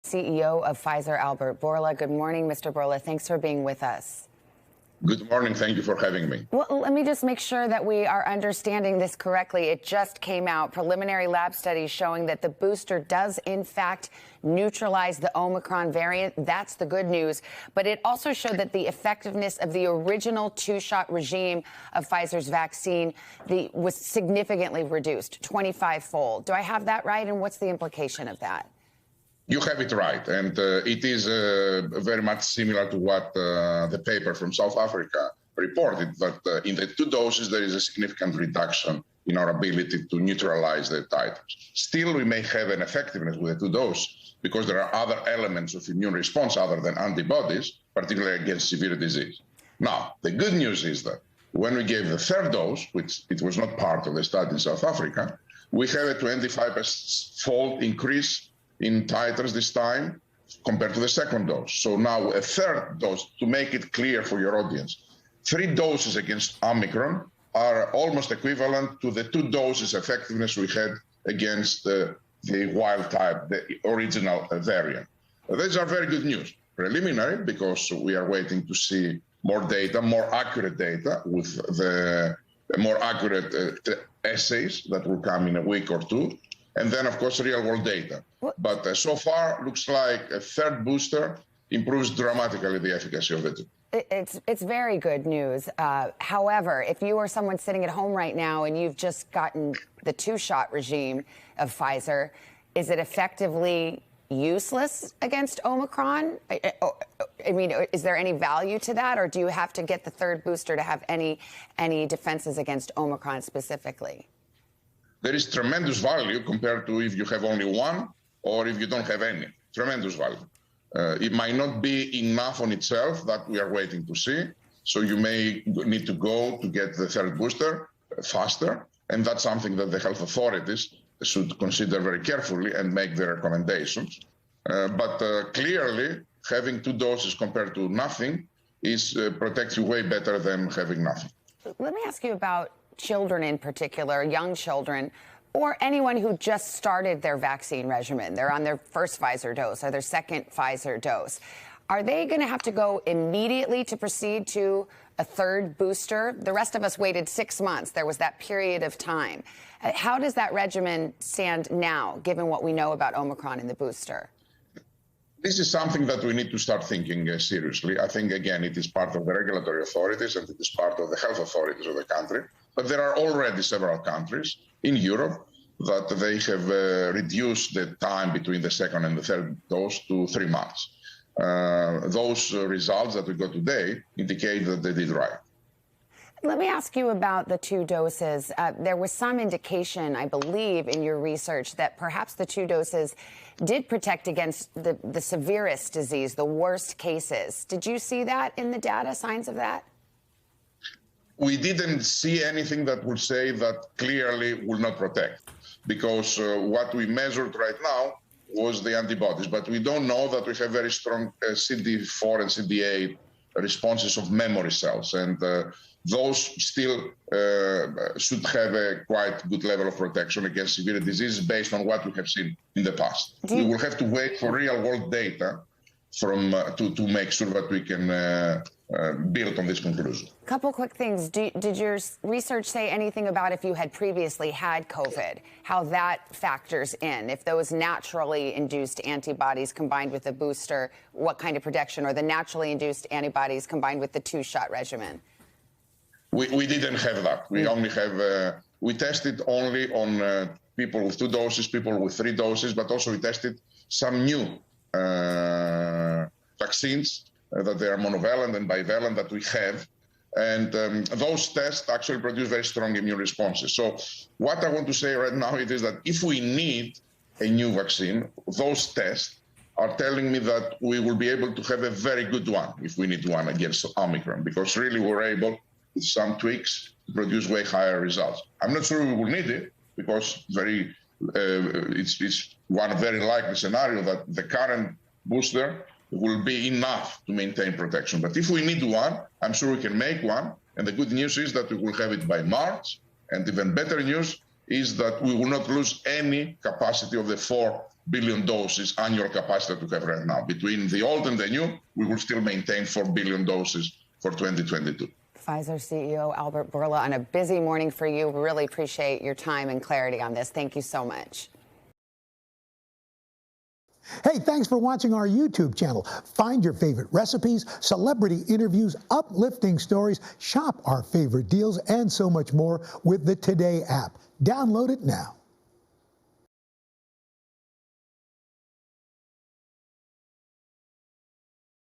CEO of Pfizer, Albert Bourla. Good morning, Mr. Bourla. Thanks for being with us. Good morning. Thank you for having me. Well, let me just make sure that we are understanding this correctly. It just came out, preliminary lab studies showing that the booster does, in fact, neutralize the Omicron variant. That's the good news. But it also showed that the effectiveness of the original two-shot regime of Pfizer's vaccine was significantly reduced, 25-fold. Do I have that right? And what's the implication of that? You have it right, and it is very much similar to what the paper from South Africa reported, that in the two doses there is a significant reduction in our ability to neutralize the titers. Still, we may have an effectiveness with the two doses because there are other elements of immune response other than antibodies, particularly against severe disease. Now, the good news is that when we gave the third dose, which it was not part of the study in South Africa, we have a 25-fold increase in titers this time compared to the second dose. So now a third dose, to make it clear for your audience, 3 doses against Omicron are almost equivalent to the 2 doses effectiveness we had against the wild type, the original variant. These are very good news. Preliminary, because we are waiting to see more data, more accurate data with the more accurate assays that will come in a week or two. And then, of course, real-world data. But so far, looks like a third booster improves dramatically the efficacy of the two. It's very good news. However, if you are someone sitting at home right now and you've just gotten the two-shot regime of Pfizer, is it effectively useless against Omicron? I mean, is there any value to that, or do you have to get the third booster to have any defenses against Omicron specifically? There is tremendous value compared to if you have only one or if you don't have any. Tremendous value. It might not be enough on itself, that we are waiting to see. So you may need to go to get the third booster faster. And that's something that the health authorities should consider very carefully and make their recommendations. But clearly, having 2 doses compared to nothing protects you way better than having nothing. Let me ask you about children in particular, young children, or anyone who just started their vaccine regimen. They're on their first Pfizer dose or their second Pfizer dose. Are they going to have to go immediately to proceed to a third booster? The rest of us waited 6 months. There was that period of time. How does that regimen stand now, given what we know about Omicron and the booster? This is something that we need to start thinking seriously. I think, again, it is part of the regulatory authorities and it is part of the health authorities of the country. But there are already several countries in Europe that they have reduced the time between the second and the third dose to 3 months. Those results that we got today indicate that they did right. Let me ask you about the 2 doses. There was some indication, I believe, in your research that perhaps the 2 doses did protect against the severest disease, the worst cases. Did you see that in the data, signs of that? We didn't see anything that would say that clearly will not protect, because what we measured right now was the antibodies. But we don't know that we have very strong CD4 and CD8 responses of memory cells. And those still should have a quite good level of protection against severe disease based on what we have seen in the past. We will have to wait for real-world data to make sure that we can build on this conclusion. A couple quick things. Did your research say anything about if you had previously had COVID, how that factors in? If those naturally induced antibodies combined with the booster, what kind of protection, or the naturally induced antibodies combined with the 2-shot regimen? We didn't have that. We only have, we tested only on people with 2 doses, people with 3 doses, but also we tested some new vaccines that they are monovalent and bivalent that we have. And those tests actually produce very strong immune responses. So what I want to say right now is that if we need a new vaccine, those tests are telling me that we will be able to have a very good one if we need one against Omicron, because really we're able, with some tweaks, to produce way higher results. I'm not sure we will need it, because it's one very likely scenario that the current booster will be enough to maintain protection. But if we need one, I'm sure we can make one. And the good news is that we will have it by March. And even better news is that we will not lose any capacity of the 4 billion doses annual capacity that we have right now. Between the old and the new, we will still maintain 4 billion doses for 2022. Pfizer CEO Albert Bourla, on a busy morning for you. Really appreciate your time and clarity on this. Thank you so much. Hey, thanks for watching our YouTube channel. Find your favorite recipes, celebrity interviews, uplifting stories, shop our favorite deals, and so much more with the Today app. Download it now.